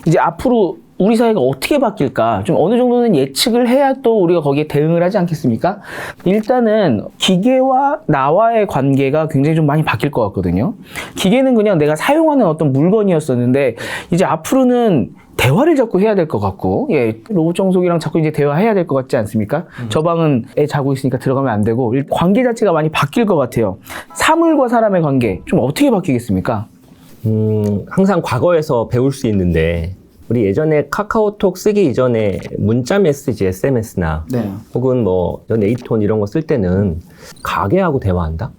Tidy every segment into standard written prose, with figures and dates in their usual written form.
이제 앞으로 우리 사회가 어떻게 바뀔까? 좀 어느 정도는 예측을 해야 또 우리가 거기에 대응을 하지 않겠습니까? 일단은 기계와 나와의 관계가 굉장히 좀 많이 바뀔 것 같거든요. 기계는 그냥 내가 사용하는 어떤 물건이었었는데 이제 앞으로는 대화를 자꾸 해야 될 것 같고, 예, 로봇 청소기랑 자꾸 이제 대화해야 될 것 같지 않습니까? 저 방은 애 자고 있으니까 들어가면 안 되고, 관계 자체가 많이 바뀔 것 같아요. 사물과 사람의 관계, 좀 어떻게 바뀌겠습니까? 항상 과거에서 배울 수 있는데, 우리 예전에 카카오톡 쓰기 이전에 문자 메시지, SMS나 네. 혹은 뭐 에이톤 이런 거 쓸 때는 가게하고 대화한다?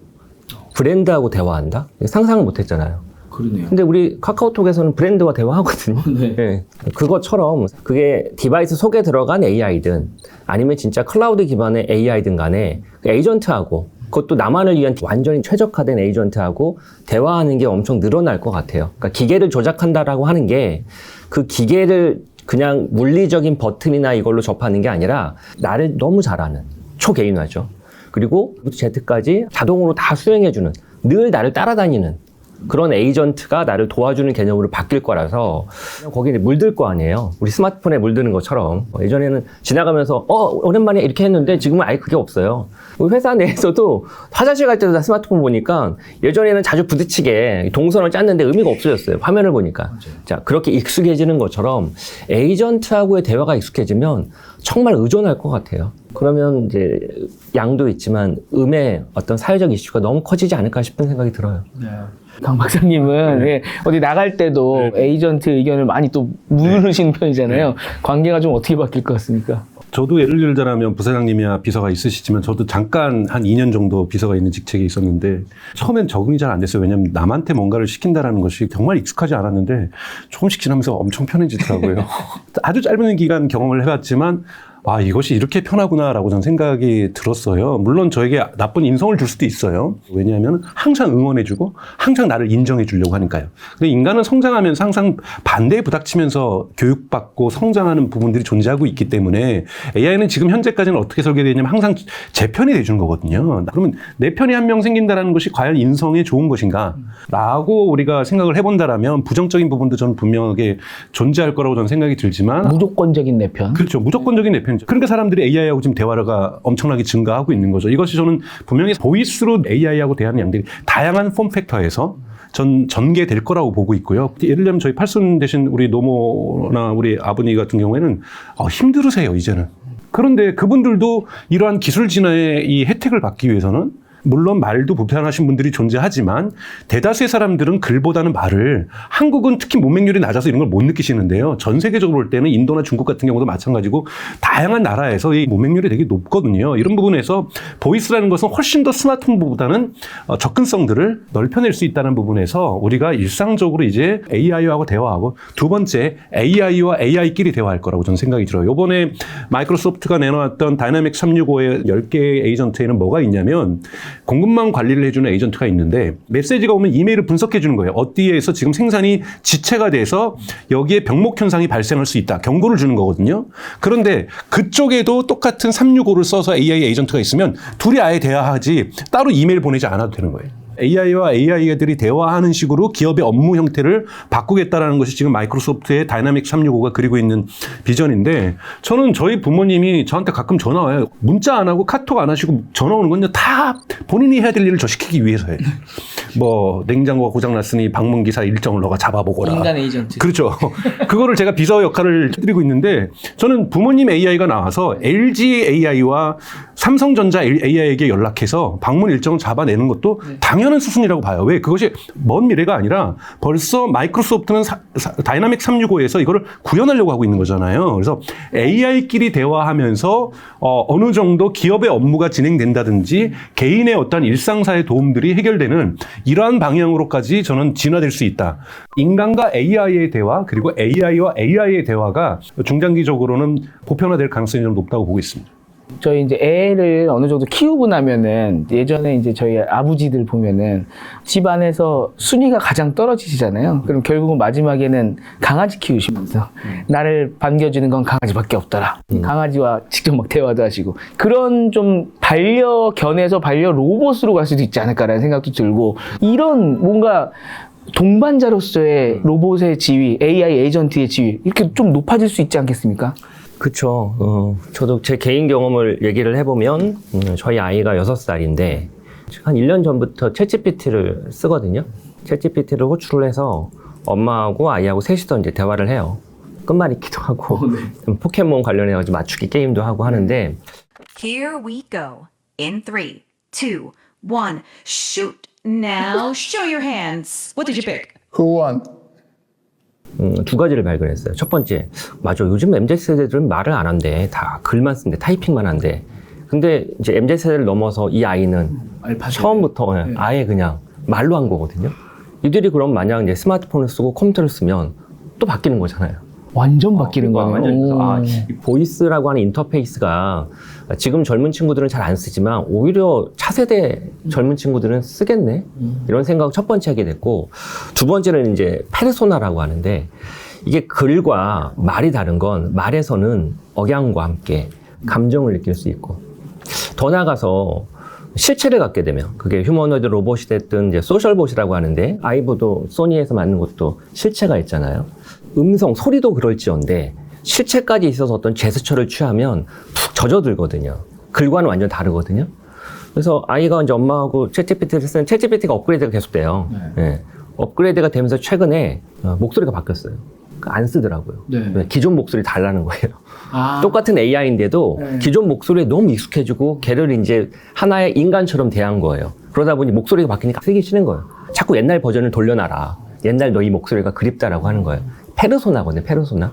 브랜드하고 대화한다? 상상을 못 했잖아요. 그러네요. 근데 우리 카카오톡에서는 브랜드와 대화하거든요. 네. 네. 그것처럼 그게 디바이스 속에 들어간 AI든 아니면 진짜 클라우드 기반의 AI든 간에 그 에이전트하고 그것도 나만을 위한 완전히 최적화된 에이전트하고 대화하는 게 엄청 늘어날 것 같아요. 그러니까 기계를 조작한다라고 하는 게 그 기계를 그냥 물리적인 버튼이나 이걸로 접하는 게 아니라 나를 너무 잘 아는 초개인화죠. 그리고 Z까지 자동으로 다 수행해주는, 늘 나를 따라다니는 그런 에이전트가 나를 도와주는 개념으로 바뀔 거라서 거기에 물들 거 아니에요. 우리 스마트폰에 물드는 것처럼. 예전에는 지나가면서 오랜만에 이렇게 했는데 지금은 아예 그게 없어요. 회사 내에서도 화장실 갈 때도 다 스마트폰 보니까 예전에는 자주 부딪히게 동선을 짰는데 의미가 없어졌어요. 화면을 보니까. 맞아요. 자, 그렇게 익숙해지는 것처럼 에이전트하고의 대화가 익숙해지면 정말 의존할 것 같아요. 그러면 이제 양도 있지만 음의 어떤 사회적 이슈가 너무 커지지 않을까 싶은 생각이 들어요. 네. 강 박사님은 네. 예, 어디 나갈 때도 네. 에이전트 의견을 많이 또 물으시는 편이잖아요. 네. 관계가 좀 어떻게 바뀔 것 같습니까? 저도 예를 들자면 부사장님이야 비서가 있으시지만 저도 잠깐 한 2년 정도 비서가 있는 직책에 있었는데 처음엔 적응이 잘 안 됐어요. 왜냐하면 남한테 뭔가를 시킨다라는 것이 정말 익숙하지 않았는데 조금씩 지나면서 엄청 편해지더라고요. 아주 짧은 기간 경험을 해봤지만 아, 이것이 이렇게 편하구나라고 저는 생각이 들었어요. 물론 저에게 나쁜 인성을 줄 수도 있어요. 왜냐하면 항상 응원해주고 항상 나를 인정해주려고 하니까요. 근데 인간은 성장하면서 항상 반대에 부닥치면서 교육받고 성장하는 부분들이 존재하고 있기 때문에 AI는 지금 현재까지는 어떻게 설계되냐면 항상 제 편이 돼주는 거거든요. 그러면 내 편이 한 명 생긴다는 것이 과연 인성에 좋은 것인가? 라고 우리가 생각을 해본다라면 부정적인 부분도 저는 분명하게 존재할 거라고 저는 생각이 들지만 무조건적인 내 편. 그렇죠. 무조건적인 내 편이죠. 그러니까 사람들이 AI하고 지금 대화가 엄청나게 증가하고 있는 거죠. 이것이 저는 분명히 보이스로 AI하고 대하는 양들이 다양한 폼 팩터에서 전개될 거라고 보고 있고요. 예를 들면 저희 팔순 되신 우리 노모나 우리 아버님 같은 경우에는 힘들으세요, 이제는. 그런데 그분들도 이러한 기술 진화의 이 혜택을 받기 위해서는 물론 말도 불편하신 분들이 존재하지만 대다수의 사람들은 글보다는 말을, 한국은 특히 문맹률이 낮아서 이런 걸 못 느끼시는데요. 전 세계적으로 볼 때는 인도나 중국 같은 경우도 마찬가지고 다양한 나라에서 이 문맹률이 되게 높거든요. 이런 부분에서 보이스라는 것은 훨씬 더 스마트폰보다는 접근성들을 넓혀낼 수 있다는 부분에서 우리가 일상적으로 이제 AI하고 대화하고, 두 번째 AI와 AI끼리 대화할 거라고 저는 생각이 들어요. 이번에 마이크로소프트가 내놓았던 다이나믹 365의 10개의 에이전트에는 뭐가 있냐면 공급망 관리를 해주는 에이전트가 있는데 메시지가 오면 이메일을 분석해 주는 거예요. 어디에서 지금 생산이 지체가 돼서 여기에 병목 현상이 발생할 수 있다. 경고를 주는 거거든요. 그런데 그쪽에도 똑같은 365를 써서 AI 에이전트가 있으면 둘이 아예 대화하지 따로 이메일 보내지 않아도 되는 거예요. AI와 AI들이 대화하는 식으로 기업의 업무 형태를 바꾸겠다라는 것이 지금 마이크로소프트의 다이나믹 365가 그리고 있는 비전인데, 저는 저희 부모님이 저한테 가끔 전화 와요. 문자 안 하고 카톡 안 하시고 전화 오는 건요 다 본인이 해야 될 일을 저 시키기 위해서예요. 뭐 냉장고가 고장났으니 방문기사 일정을 너가 잡아보거라. 인간 에이전트. 그렇죠. 그거를 제가 비서 역할을 해드리고 있는데, 저는 부모님 AI가 나와서 LG AI와 삼성전자 AI에게 연락해서 방문 일정을 잡아내는 것도 당연한 수순이라고 봐요. 왜? 그것이 먼 미래가 아니라 벌써 마이크로소프트는 다이나믹 365에서 이거를 구현하려고 하고 있는 거잖아요. 그래서 AI끼리 대화하면서 어느 정도 기업의 업무가 진행된다든지 개인의 어떤 일상사의 도움들이 해결되는 이러한 방향으로까지 저는 진화될 수 있다. 인간과 AI의 대화, 그리고 AI와 AI의 대화가 중장기적으로는 보편화될 가능성이 좀 높다고 보고 있습니다. 저희 이제 애를 어느 정도 키우고 나면은 예전에 이제 저희 아버지들 보면은 집안에서 순위가 가장 떨어지시잖아요. 그럼 결국은 마지막에는 강아지 키우시면서 나를 반겨주는 건 강아지밖에 없더라. 강아지와 직접 막 대화도 하시고 그런 좀 반려견에서 반려 로봇으로 갈 수도 있지 않을까라는 생각도 들고 이런 뭔가 동반자로서의 로봇의 지위, AI 에이전트의 지위 이렇게 좀 높아질 수 있지 않겠습니까? 그쵸. 저도 제 개인 경험을 얘기를 해보면, 저희 아이가 6살인데, 한 1년 전부터 챗GPT를 쓰거든요. 챗GPT를 호출을 해서 엄마하고 아이하고 셋이서 이제 대화를 해요. 끝말잇기도 하고, 포켓몬 관련해가지고 맞추기 게임도 하고 하는데, Here we go. In 3, 2, 1, shoot. Now show your hands. What did you pick? Who won? 두 가지를 발견했어요. 첫 번째, 맞아. 요즘 MZ세대들은 말을 안 한대. 다 글만 쓴대. 타이핑만 한대. 근데 이제 MZ세대를 넘어서 이 아이는 처음부터 아예 그냥 말로 한 거거든요. 이들이 그럼 만약 이제 스마트폰을 쓰고 컴퓨터를 쓰면 또 바뀌는 거잖아요. 완전 바뀌는 거네요. 완전 이 보이스라고 하는 인터페이스가 지금 젊은 친구들은 잘 안 쓰지만 오히려 차세대 젊은 친구들은 쓰겠네 이런 생각을 첫 번째 하게 됐고 두 번째는 이제 페르소나라고 하는데 이게 글과 말이 다른 건 말에서는 억양과 함께 감정을 느낄 수 있고 더 나아가서 실체를 갖게 되면 그게 휴머노이드 로봇이 됐든 이제 소셜봇이라고 하는데 아이보도 소니에서 만든 것도 실체가 있잖아요. 음성, 소리도 그럴지언데 실체까지 있어서 어떤 제스처를 취하면 푹 젖어들거든요. 글과는 완전 다르거든요. 그래서 아이가 이제 엄마하고 챗GPT를 쓰는 챗GPT가 업그레이드가 계속돼요. 네. 업그레이드가 되면서 최근에 목소리가 바뀌었어요. 안 쓰더라고요. 네. 기존 목소리 달라는 거예요. 똑같은 AI인데도 기존 목소리에 너무 익숙해지고 걔를 이제 하나의 인간처럼 대한 거예요. 그러다 보니 목소리가 바뀌니까 쓰기 싫은 거예요. 자꾸 옛날 버전을 돌려놔라. 옛날 너희 목소리가 그립다라고 하는 거예요. 페르소나거든요, 페르소나.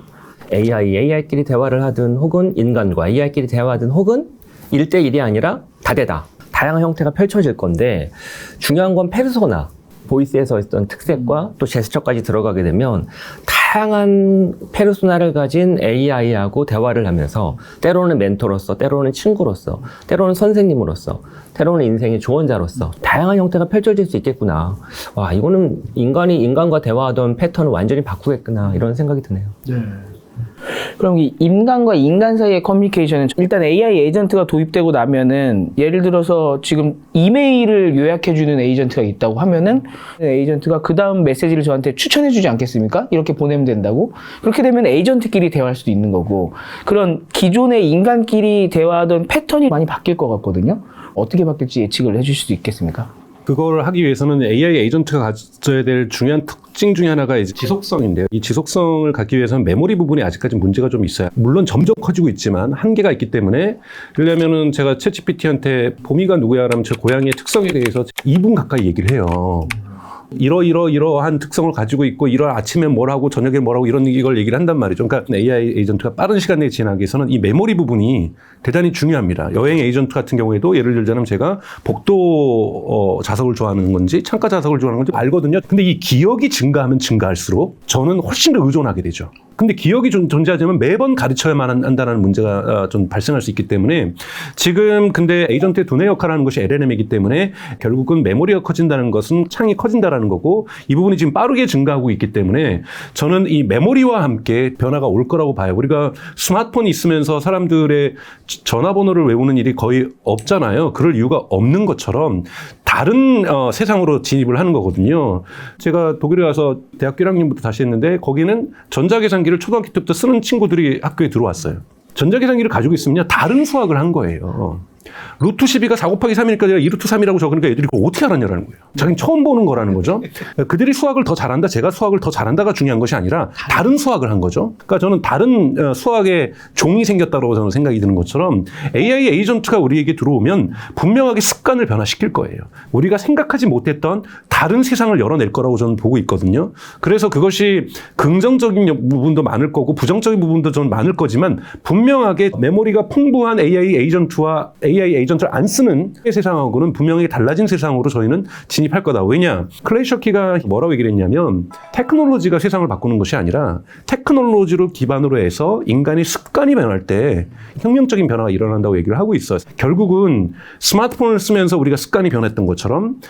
AI끼리 대화를 하든 혹은 인간과 AI끼리 대화하든 혹은 1대1이 아니라 다대다. 다양한 형태가 펼쳐질 건데 중요한 건 페르소나. 보이스에서 있던 특색과 또 제스처까지 들어가게 되면 다양한 페르소나를 가진 AI하고 대화를 하면서 때로는 멘토로서, 때로는 친구로서, 때로는 선생님으로서, 때로는 인생의 조언자로서 다양한 형태가 펼쳐질 수 있겠구나. 와, 이거는 인간이 인간과 대화하던 패턴을 완전히 바꾸겠구나 이런 생각이 드네요. 그럼 이 인간과 인간 사이의 커뮤니케이션은 일단 AI 에이전트가 도입되고 나면은 예를 들어서 지금 이메일을 요약해주는 에이전트가 있다고 하면은 에이전트가 그 다음 메시지를 저한테 추천해주지 않겠습니까? 이렇게 보내면 된다고? 그렇게 되면 에이전트끼리 대화할 수도 있는 거고 그런 기존의 인간끼리 대화하던 패턴이 많이 바뀔 것 같거든요. 어떻게 바뀔지 예측을 해줄 수도 있겠습니까? 그걸 하기 위해서는 AI 에이전트가 가져야 될 중요한 특징 중에 하나가 이제 지속성인데요. 이 지속성을 갖기 위해서는 메모리 부분이 아직까지 문제가 좀 있어요. 물론 점점 커지고 있지만 한계가 있기 때문에 그러려면은 제가 챗GPT한테 보미가 누구야 라면 저 고양이의 특성에 대해서 2분 가까이 얘기를 해요. 이러한 특성을 가지고 있고 이런 아침에 뭘 하고 저녁에 뭘 하고 이걸 얘기를 한단 말이죠. 그러니까 AI 에이전트가 빠른 시간 내에 진행하기 위해서는 이 메모리 부분이 대단히 중요합니다. 여행 에이전트 같은 경우에도 예를 들자면 제가 복도 자석을 좋아하는 건지 창가 자석을 좋아하는 건지 알거든요. 근데 이 기억이 증가하면 증가할수록 저는 훨씬 더 의존하게 되죠. 근데 기억이 좀 존재하자면 매번 가르쳐야만 한다는 문제가 좀 발생할 수 있기 때문에 지금 근데 에이전트의 두뇌 역할을 하는 것이 LLM이기 때문에 결국은 메모리가 커진다는 것은 창이 커진다라는 거고 이 부분이 지금 빠르게 증가하고 있기 때문에 저는 이 메모리와 함께 변화가 올 거라고 봐요. 우리가 스마트폰이 있으면서 사람들의 전화번호를 외우는 일이 거의 없잖아요. 그럴 이유가 없는 것처럼 다른 세상으로 진입을 하는 거거든요. 제가 독일에 가서 대학교 1학년부터 다시 했는데 거기는 전자계산기를 초등학교 때부터 쓰는 친구들이 학교에 들어왔어요. 전자계산기를 가지고 있으면요 다른 수학을 한 거예요. 루트 12가 4 곱하기 3이니까 내가 2루트 3이라고 적으니까 애들이 그거 어떻게 알았냐라는 거예요. 자기는 처음 보는 거라는 거죠. 그들이 수학을 더 잘한다, 제가 수학을 더 잘한다가 중요한 것이 아니라 다른 수학을 한 거죠. 그러니까 저는 다른 수학의 종이 생겼다고 저는 생각이 드는 것처럼 AI 에이전트가 우리에게 들어오면 분명하게 습관을 변화시킬 거예요. 우리가 생각하지 못했던 다른 세상을 열어낼 거라고 저는 보고 있거든요. 그래서 그것이 긍정적인 부분도 많을 거고 부정적인 부분도 저는 많을 거지만 분명하게 메모리가 풍부한 AI 에이전트와 AI AI 에이전트를 안 쓰는 세상하고는 분명히 달라진 세상으로 저희는 진입할 거다. 왜냐? 클레이 셔키가 뭐라고 얘기를 했냐면 테크놀로지가 세상을 바꾸는 것이 아니라 테크놀로지를 기반으로 해서 인간의 습관이 변할 때 혁명적인 변화가 일어난다고 얘기를 하고 있어요. 결국은 스마트폰을 쓰면서 우리가 습관이 변했던 것처럼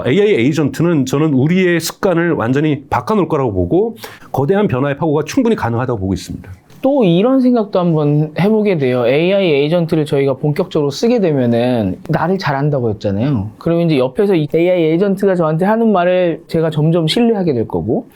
AI 에이전트는 저는 우리의 습관을 완전히 바꿔놓을 거라고 보고 거대한 변화의 파고가 충분히 가능하다고 보고 있습니다. 또 이런 생각도 한번 해보게 돼요. AI 에이전트를 저희가 본격적으로 쓰게 되면은 나를 잘한다고 했잖아요. 그러면 이제 옆에서 이 AI 에이전트가 저한테 하는 말을 제가 점점 신뢰하게 될 거고,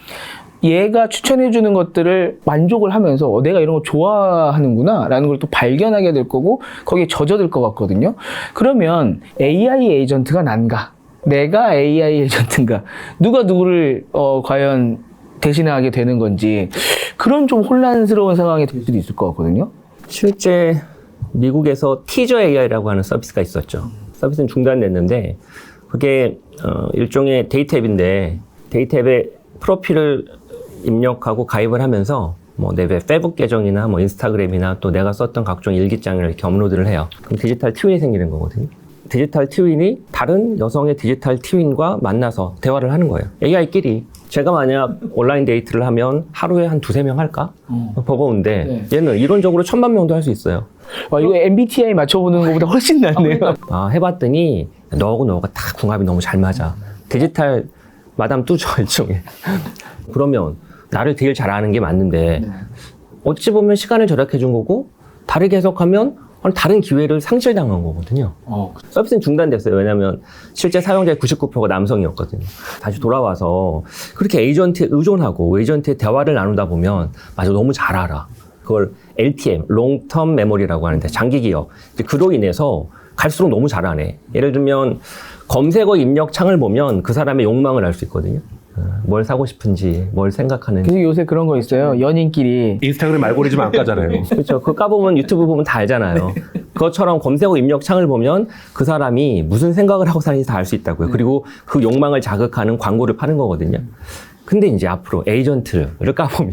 얘가 추천해주는 것들을 만족을 하면서 내가 이런 거 좋아하는구나 라는 걸 또 발견하게 될 거고, 거기에 젖어들 것 같거든요. 그러면 AI 에이전트가 난가? 내가 AI 에이전트인가? 누가 누구를 과연 대신하게 되는 건지, 그런 좀 혼란스러운 상황이 될 수도 있을 것 같거든요. 실제 미국에서 티저 AI라고 하는 서비스가 있었죠. 서비스는 중단됐는데 그게 일종의 데이터 앱인데 데이터 앱에 프로필을 입력하고 가입을 하면서 뭐 내 페이북 계정이나 뭐 인스타그램이나 또 내가 썼던 각종 일기장을 이렇게 업로드를 해요. 그럼 디지털 트윈이 생기는 거거든요. 디지털 트윈이 다른 여성의 디지털 트윈과 만나서 대화를 하는 거예요. AI끼리. 제가 만약 온라인 데이트를 하면 하루에 한 2-3명 할까? 버거운데 네. 얘는 이론적으로 1000만 명도 할 수 있어요. 와, 이거 MBTI 맞춰보는 것보다 훨씬 낫네요. 해봤더니 너하고 너가 다 궁합이 너무 잘 맞아. 디지털 마담 뚜죠 일종의. 그러면 나를 되게 잘아는 게 맞는데 어찌 보면 시간을 절약해 준 거고 다르게 해석하면 다른 기회를 상실당한 거거든요. 서비스는 중단됐어요. 왜냐하면 실제 사용자의 99%가 남성이었거든요. 다시 돌아와서 그렇게 에이전트에 의존하고 에이전트의 대화를 나누다 보면 맞아 너무 잘 알아. 그걸 LTM, 롱텀 메모리라고 하는데 장기 기억. 그로 인해서 갈수록 너무 잘하네. 예를 들면 검색어 입력 창을 보면 그 사람의 욕망을 알 수 있거든요. 뭘 사고 싶은지, 뭘 생각하는지. 그래서 요새 그런 거 있어요. 연인끼리. 인스타그램 알고리즘 안 까잖아요. 그렇죠. 그거 까보면 유튜브 보면 다 알잖아요. 그것처럼 검색어 입력 창을 보면 그 사람이 무슨 생각을 하고 사는지 다 알 수 있다고요. 그리고 그 욕망을 자극하는 광고를 파는 거거든요. 근데 이제 앞으로 에이전트를 까보면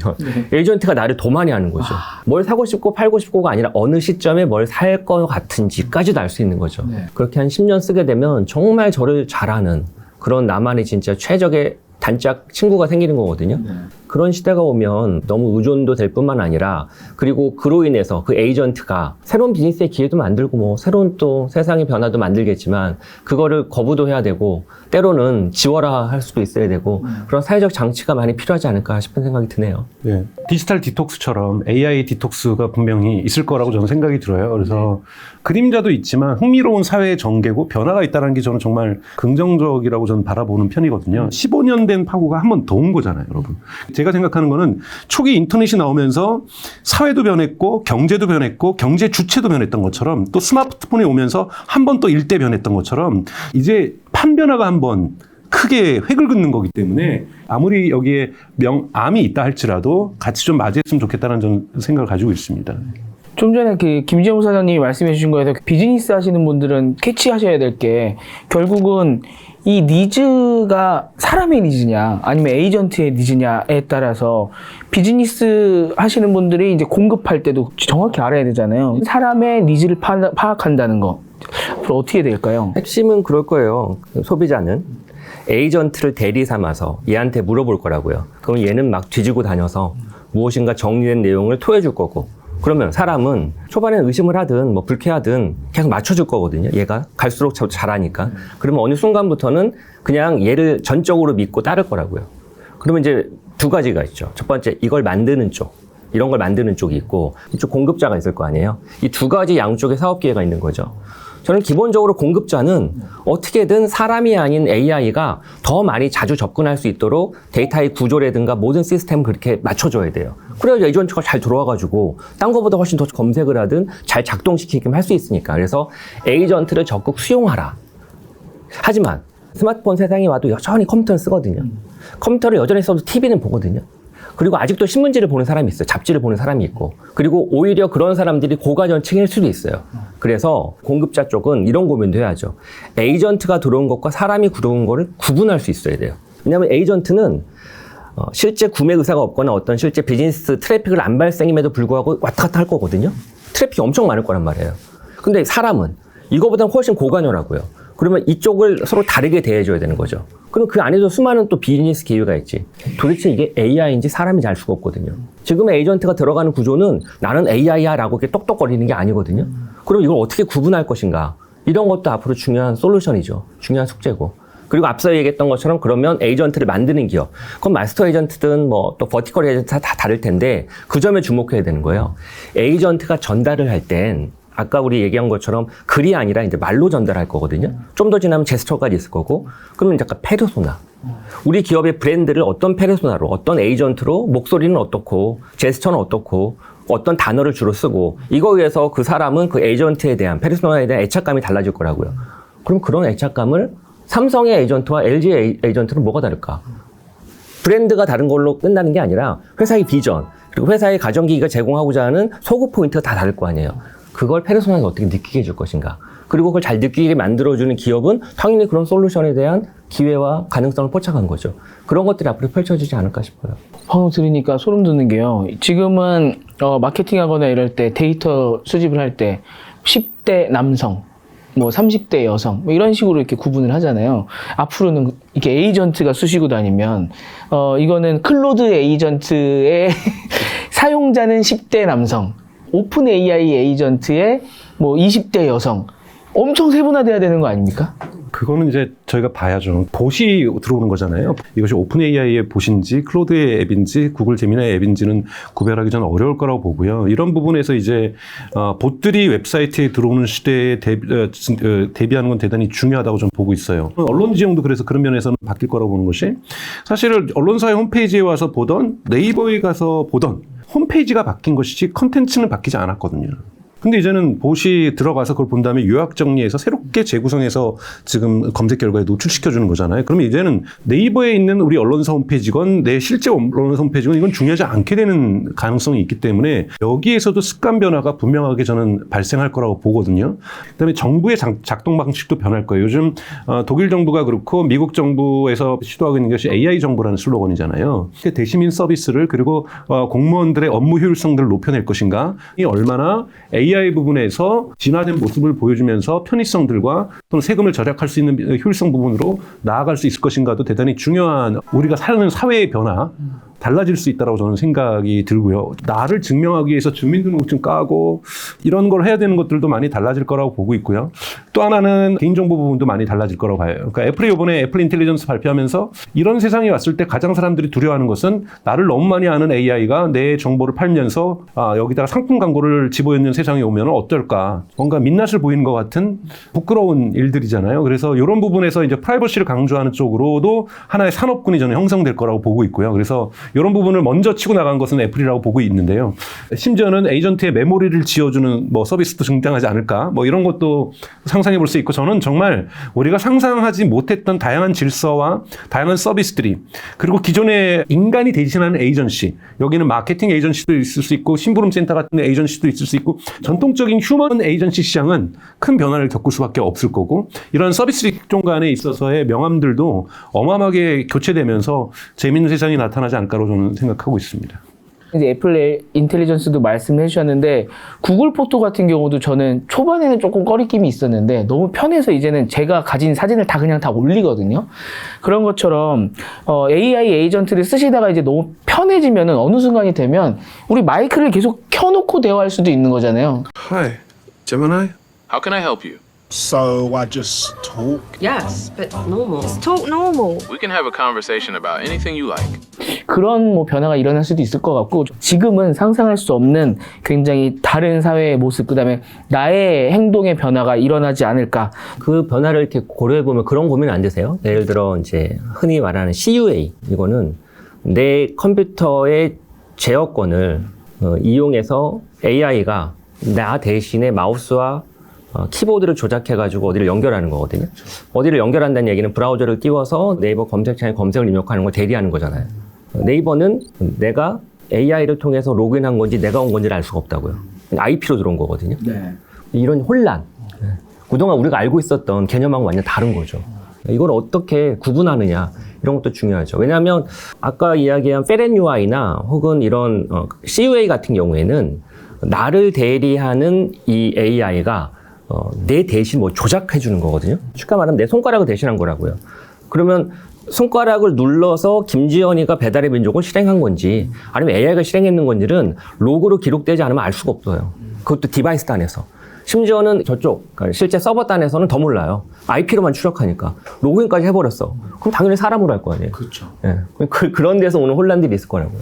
에이전트가 나를 더 많이 아는 거죠. 뭘 사고 싶고 팔고 싶고가 아니라 어느 시점에 뭘 살 것 같은지까지도 알 수 있는 거죠. 그렇게 한 10년 쓰게 되면 정말 저를 잘 아는 그런 나만의 진짜 최적의 단짝 친구가 생기는 거거든요. 그런 시대가 오면 너무 의존도 될 뿐만 아니라 그리고 그로 인해서 그 에이전트가 새로운 비즈니스의 기회도 만들고 뭐 새로운 또 세상의 변화도 만들겠지만 그거를 거부도 해야 되고 때로는 지워라 할 수도 있어야 되고 그런 사회적 장치가 많이 필요하지 않을까 싶은 생각이 드네요. 네. 디지털 디톡스처럼 AI 디톡스가 분명히 있을 거라고 저는 생각이 들어요. 그래서 그림자도 있지만 흥미로운 사회의 전개고 변화가 있다는 게 저는 정말 긍정적이라고 저는 바라보는 편이거든요. 15년 된 파고가 한 번 더 온 거잖아요, 여러분. 제가 생각하는 거는 초기 인터넷이 나오면서 사회도 변했고 경제도 변했고 경제 주체도 변했던 것처럼 또 스마트폰이 오면서 한 번 또 일대 변했던 것처럼 이제 판변화가 한 번 크게 획을 긋는 거기 때문에 아무리 여기에 암이 있다 할지라도 같이 좀 맞이했으면 좋겠다는 전 생각을 가지고 있습니다. 좀 전에 그 김재호 사장님이 말씀해 주신 거에서 비즈니스 하시는 분들은 캐치하셔야 될 게 결국은 이 니즈가 사람의 니즈냐 아니면 에이전트의 니즈냐에 따라서 비즈니스 하시는 분들이 이제 공급할 때도 정확히 알아야 되잖아요. 사람의 니즈를 파악한다는 거 앞으로 어떻게 될까요? 핵심은 그럴 거예요. 소비자는 에이전트를 대리 삼아서 얘한테 물어볼 거라고요. 그럼 얘는 막 뒤지고 다녀서 무엇인가 정리된 내용을 토해줄 거고 그러면 사람은 초반에 의심을 하든 뭐 불쾌하든 계속 맞춰줄 거거든요. 얘가 갈수록 잘하니까. 그러면 어느 순간부터는 그냥 얘를 전적으로 믿고 따를 거라고요. 그러면 이제 두 가지가 있죠. 첫 번째 이걸 만드는 쪽. 이런 걸 만드는 쪽이 있고 이쪽 공급자가 있을 거 아니에요. 이 두 가지 양쪽의 사업 기회가 있는 거죠. 저는 기본적으로 공급자는 어떻게든 사람이 아닌 AI가 더 많이 자주 접근할 수 있도록 데이터의 구조라든가 모든 시스템을 그렇게 맞춰줘야 돼요. 그래야 에이전트가 잘 들어와가지고 딴 거보다 훨씬 더 검색을 하든 잘 작동시키기만 할 수 있으니까. 그래서 에이전트를 적극 수용하라. 하지만 스마트폰 세상에 와도 여전히 컴퓨터를 쓰거든요. 컴퓨터를 여전히 써도 TV는 보거든요. 그리고 아직도 신문지를 보는 사람이 있어요. 잡지를 보는 사람이 있고. 그리고 오히려 그런 사람들이 고가전층일 수도 있어요. 그래서 공급자 쪽은 이런 고민도 해야죠. 에이전트가 들어온 것과 사람이 들어온 거를 구분할 수 있어야 돼요. 왜냐하면 에이전트는 실제 구매 의사가 없거나 어떤 실제 비즈니스 트래픽을 안 발생임에도 불구하고 왔다 갔다 할 거거든요. 트래픽이 엄청 많을 거란 말이에요. 근데 사람은 이거보다는 훨씬 고관여라고요. 그러면 이쪽을 서로 다르게 대해줘야 되는 거죠. 그럼 그 안에도 수많은 또 비즈니스 기회가 있지. 도대체 이게 AI인지 사람인지 알 수가 없거든요. 지금의 에이전트가 들어가는 구조는 나는 AI야 라고 이렇게 똑똑거리는 게 아니거든요. 그럼 이걸 어떻게 구분할 것인가? 이런 것도 앞으로 중요한 솔루션이죠. 중요한 숙제고. 그리고 앞서 얘기했던 것처럼 그러면 에이전트를 만드는 기업. 그건 마스터 에이전트든 뭐 또 버티컬 에이전트 다 다를 텐데 그 점에 주목해야 되는 거예요. 에이전트가 전달을 할 땐 아까 우리 얘기한 것처럼 글이 아니라 이제 말로 전달할 거거든요. 좀 더 지나면 제스처까지 있을 거고. 그러면 이제 약간 페르소나. 우리 기업의 브랜드를 어떤 페르소나로, 어떤 에이전트로 목소리는 어떻고, 제스처는 어떻고, 어떤 단어를 주로 쓰고, 이거에 의해서 그 사람은 그 에이전트에 대한, 페르소나에 대한 애착감이 달라질 거라고요. 그럼 그런 애착감을 삼성의 에이전트와 LG의 에이전트는 뭐가 다를까? 브랜드가 다른 걸로 끝나는 게 아니라 회사의 비전, 그리고 회사의 가전기기가 제공하고자 하는 소구 포인트가 다 다를 거 아니에요. 그걸 페르소나에서 어떻게 느끼게 해줄 것인가. 그리고 그걸 잘 느끼게 만들어주는 기업은 당연히 그런 솔루션에 대한 기회와 가능성을 포착한 거죠. 그런 것들이 앞으로 펼쳐지지 않을까 싶어요. 방금 들으니까 소름 돋는 게요. 지금은 마케팅하거나 이럴 때 데이터 수집을 할 때 10대 남성, 뭐 30대 여성 뭐 이런 식으로 이렇게 구분을 하잖아요. 앞으로는 이렇게 에이전트가 쑤시고 다니면 이거는 클로드 에이전트의 사용자는 10대 남성, 오픈 AI 에이전트의 뭐 20대 여성, 엄청 세분화돼야 되는 거 아닙니까? 그거는 이제 저희가 봐야죠. 봇이 들어오는 거잖아요. 이것이 오픈 AI의 봇인지 클로드의 앱인지 구글 제미나의 앱인지는 구별하기 전 어려울 거라고 보고요. 이런 부분에서 이제 봇들이 웹사이트에 들어오는 시대에 대비하는 건 대단히 중요하다고 저는 보고 있어요. 언론 지형도 그래서 그런 면에서는 바뀔 거라고 보는 것이 사실 언론사의 홈페이지에 와서 보던 네이버에 가서 보던 홈페이지가 바뀐 것이지 컨텐츠는 바뀌지 않았거든요. 근데 이제는 봇이 들어가서 그걸 본 다음에 요약 정리해서 새롭게 재구성해서 지금 검색 결과에 노출시켜주는 거잖아요. 그러면 이제는 네이버에 있는 우리 언론사 홈페이지건 내 실제 언론사 홈페이지건 이건 중요하지 않게 되는 가능성이 있기 때문에 여기에서도 습관 변화가 분명하게 저는 발생할 거라고 보거든요. 그다음에 정부의 작동 방식도 변할 거예요. 요즘 독일 정부가 그렇고 미국 정부에서 시도하고 있는 것이 AI 정부라는 슬로건이잖아요. 대시민 서비스를 그리고 공무원들의 업무 효율성들을 높여낼 것인가 이 얼마나 AI 부분에서 진화된 모습을 보여주면서 편의성들과 또는 세금을 절약할 수 있는 효율성 부분으로 나아갈 수 있을 것인가도 대단히 중요한 우리가 사는 사회의 변화 달라질 수 있다고 저는 생각이 들고요. 나를 증명하기 위해서 주민등록증 까고 이런 걸 해야 되는 것들도 많이 달라질 거라고 보고 있고요. 또 하나는 개인정보 부분도 많이 달라질 거라고 봐요. 그러니까 애플이 이번에 애플 인텔리전스 발표하면서 이런 세상이 왔을 때 가장 사람들이 두려워하는 것은 나를 너무 많이 아는 AI가 내 정보를 팔면서 여기다가 상품 광고를 집어넣는 세상이 오면 어떨까. 뭔가 민낯을 보이는 것 같은 부끄러운 일들이잖아요. 그래서 이런 부분에서 이제 프라이버시를 강조하는 쪽으로도 하나의 산업군이 저는 형성될 거라고 보고 있고요. 그래서 이런 부분을 먼저 치고 나간 것은 애플이라고 보고 있는데요. 심지어는 에이전트의 메모리를 지어주는 뭐 서비스도 등장하지 않을까? 뭐 이런 것도 상상해 볼 수 있고 저는 정말 우리가 상상하지 못했던 다양한 질서와 다양한 서비스들이 그리고 기존의 인간이 대신하는 에이전시 여기는 마케팅 에이전시도 있을 수 있고 심부름 센터 같은 에이전시도 있을 수 있고 전통적인 휴먼 에이전시 시장은 큰 변화를 겪을 수밖에 없을 거고 이런 서비스 직종 간에 있어서의 명암들도 어마어마하게 교체되면서 재미있는 세상이 나타나지 않을까로 저는 생각하고 있습니다. 이제 애플 인텔리전스도 말씀해 주셨는데 구글 포토 같은 경우도 저는 초반에는 조금 꺼리낌이 있었는데 너무 편해서 이제는 제가 가진 사진을 다 그냥 다 올리거든요. 그런 것처럼 AI 에이전트를 쓰시다가 이제 너무 편해지면은 어느 순간이 되면 우리 마이크를 계속 켜놓고 대화할 수도 있는 거잖아요. Hi, Gemini. How can I help you? So I just talk. Yes, but normal. Just talk normal. We can have a conversation about anything you like. 그런 뭐 변화가 일어날 수도 있을 것 같고 지금은 상상할 수 없는 굉장히 다른 사회의 모습 그다음에 나의 행동의 변화가 일어나지 않을까. 그 변화를 이렇게 고려해보면 그런 고민 안 되세요? 예를 들어 이제 흔히 말하는 CUA 이거는 내 컴퓨터의 제어권을 이용해서 AI가 나 대신에 마우스와 키보드를 조작해가지고 어디를 연결하는 거거든요. 어디를 연결한다는 얘기는 브라우저를 띄워서 네이버 검색창에 검색을 입력하는 걸 대리하는 거잖아요. 네이버는 내가 AI를 통해서 로그인한 건지 내가 온 건지를 알 수가 없다고요. IP로 들어온 거거든요. 네. 이런 혼란. 그동안 우리가 알고 있었던 개념하고 완전 다른 거죠. 이걸 어떻게 구분하느냐 이런 것도 중요하죠. 왜냐하면 아까 이야기한 페렌 UI나 혹은 이런 CUA 같은 경우에는 나를 대리하는 이 AI가 내 대신 뭐 조작해 주는 거거든요. 쉽게 말하면 내 손가락을 대신한 거라고요. 그러면 손가락을 눌러서 김지연이가 배달의 민족을 실행한 건지 아니면 AI가 실행했는 건지는 로그로 기록되지 않으면 알 수가 없어요. 그것도 디바이스 단에서. 심지어는 저쪽 그러니까 실제 서버 단에서는 더 몰라요. IP로만 추적하니까. 로그인까지 해버렸어. 그럼 당연히 사람으로 할 거 아니에요. 그렇죠. 예. 그런 데서 오는 혼란들이 있을 거라고요.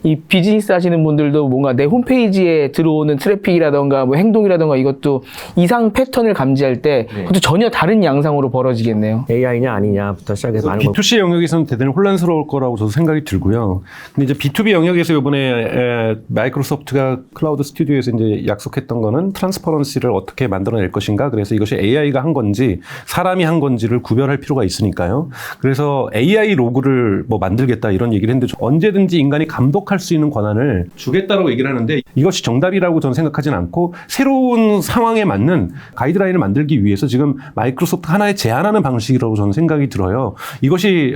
이 비즈니스 하시는 분들도 뭔가 내 홈페이지에 들어오는 트래픽이라던가 뭐 행동이라던가 이것도 이상 패턴을 감지할 때 그것도 전혀 다른 양상으로 벌어지겠네요. AI냐 아니냐부터 시작해서 많은 걸 B2C 영역에서는 대단히 혼란스러울 거라고 저도 생각이 들고요. 근데 이제 B2B 영역에서 이번에 마이크로소프트가 클라우드 스튜디오에서 이제 약속했던 거는 트랜스퍼런시를 어떻게 만들어낼 것인가. 그래서 이것이 AI가 한 건지 사람이 한 건지를 구별할 필요가 있으니까요. 그래서 AI 로그를 뭐 만들겠다 이런 얘기를 했는데 언제든지 인간이 감독할 수 있는 권한을 주겠다라고 얘기를 하는데 이것이 정답이라고 저는 생각하진 않고 새로운 상황에 맞는 가이드라인을 만들기 위해서 지금 마이크로소프트 하나의 제안하는 방식이라고 저는 생각이 들어요. 이것이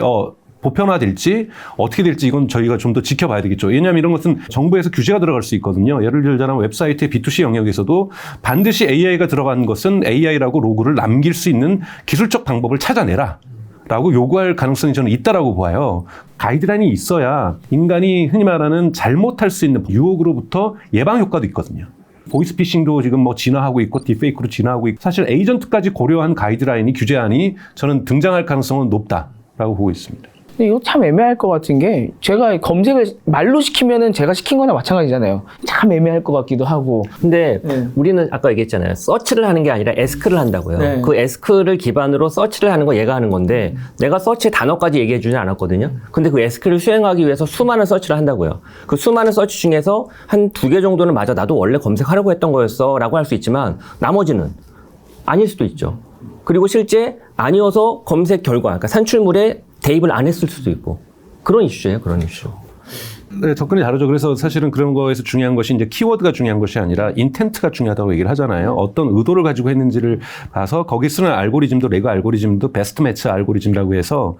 보편화될지 어떻게 될지 이건 저희가 좀 더 지켜봐야 되겠죠. 왜냐하면 이런 것은 정부에서 규제가 들어갈 수 있거든요. 예를 들자면 웹사이트의 B2C 영역에서도 반드시 AI가 들어간 것은 AI라고 로그를 남길 수 있는 기술적 방법을 찾아내라. 라고 요구할 가능성이 저는 있다라고 봐요. 가이드라인이 있어야 인간이 흔히 말하는 잘못할 수 있는 유혹으로부터 예방 효과도 있거든요. 보이스피싱도 지금 뭐 진화하고 있고 딥페이크로 진화하고 있고 사실 에이전트까지 고려한 가이드라인이 규제안이 저는 등장할 가능성은 높다라고 보고 있습니다. 근데 이거 참 애매할 것 같은 게 제가 검색을 말로 시키면은 제가 시킨 거나 마찬가지잖아요. 참 애매할 것 같기도 하고. 근데 네. 우리는 아까 얘기했잖아요. 서치를 하는 게 아니라 에스크를 한다고요. 네. 그 에스크를 기반으로 서치를 하는 거 얘가 하는 건데 내가 서치의 단어까지 얘기해 주지 않았거든요. 근데 그 에스크를 수행하기 위해서 수많은 서치를 한다고요. 그 수많은 서치 중에서 한 2개 정도는 맞아 나도 원래 검색하려고 했던 거였어 라고 할 수 있지만 나머지는 아닐 수도 있죠. 그리고 실제 아니어서 검색 결과 그러니까 산출물에 대입을 안 했을 수도 있고 그런 이슈예요. 그런 이슈. 네, 접근이 다르죠. 그래서 사실은 그런 거에서 중요한 것이 이제 키워드가 중요한 것이 아니라 인텐트가 중요하다고 얘기를 하잖아요. 어떤 의도를 가지고 했는지를 봐서 거기 쓰는 알고리즘도 레고 알고리즘도 베스트 매치 알고리즘이라고 해서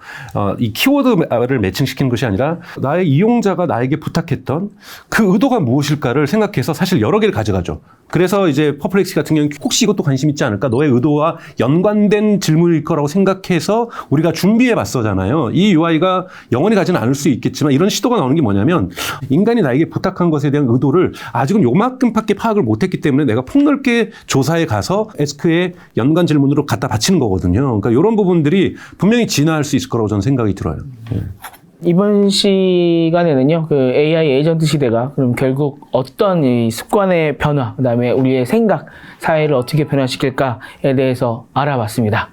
이 키워드를 매칭시키는 것이 아니라 나의 이용자가 나에게 부탁했던 그 의도가 무엇일까를 생각해서 사실 여러 개를 가져가죠. 그래서 이제 퍼플렉시 같은 경우는 혹시 이것도 관심 있지 않을까? 너의 의도와 연관된 질문일 거라고 생각해서 우리가 준비해 봤어잖아요. 이 UI가 영원히 가지는 않을 수 있겠지만 이런 시도가 나오는 게 뭐냐면 인간이 나에게 부탁한 것에 대한 의도를 아직은 요만큼밖에 파악을 못했기 때문에 내가 폭넓게 조사해 가서 에스크의 연관 질문으로 갖다 바치는 거거든요. 그러니까 이런 부분들이 분명히 진화할 수 있을 거라고 저는 생각이 들어요. 이번 시간에는요, 그 AI 에이전트 시대가 그럼 결국 어떤 이 습관의 변화, 그다음에 우리의 생각, 사회를 어떻게 변화시킬까에 대해서 알아봤습니다.